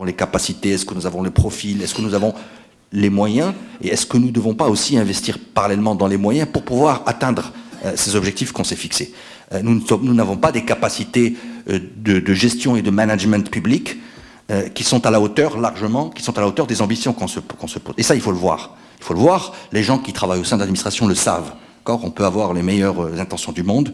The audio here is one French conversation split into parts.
les capacités, est-ce que nous avons le profil, est-ce que nous avons les moyens, et est-ce que nous ne devons pas aussi investir parallèlement dans les moyens pour pouvoir atteindre ces objectifs qu'on s'est fixés. Nous n'avons pas des capacités de gestion et de management public qui sont à la hauteur, largement, qui sont à la hauteur des ambitions qu'on se pose. Et ça, il faut le voir. Il faut le voir, les gens qui travaillent au sein de l'administration le savent. On peut avoir les meilleures intentions du monde.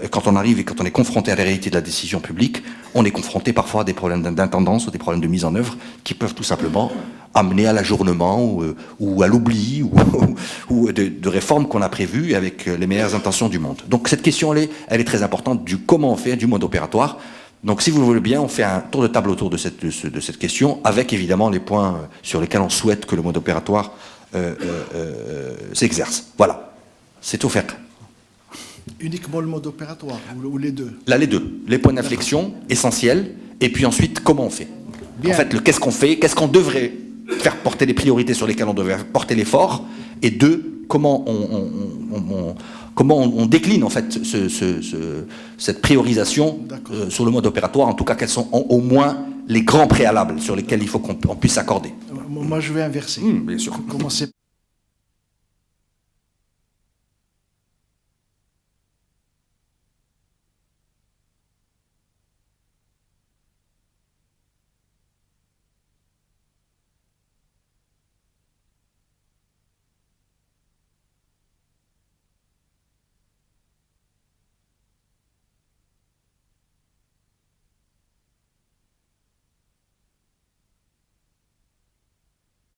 Quand on arrive et quand on est confronté à la réalité de la décision publique, on est confronté parfois à des problèmes d'intendance ou des problèmes de mise en œuvre qui peuvent tout simplement amener à l'ajournement ou à l'oubli ou de réformes qu'on a prévues avec les meilleures intentions du monde. Donc cette question, elle est très importante du comment on fait, du mode opératoire. Donc si vous le voulez bien, on fait un tour de table autour de cette question, avec évidemment les points sur lesquels on souhaite que le mode opératoire s'exerce. Voilà. C'est offert. Uniquement le mode opératoire ou les deux? Là, les deux. Les points d'inflexion essentiels, et puis ensuite, comment on fait. Bien. En fait, qu'est-ce qu'on fait, qu'est-ce qu'on devrait faire porter les priorités sur lesquelles on devrait porter l'effort, et deux, comment on décline en fait cette priorisation sur le mode opératoire, en tout cas, quels sont au moins les grands préalables sur lesquels il faut qu'on puisse s'accorder. Moi, je vais inverser. Bien sûr. Commencer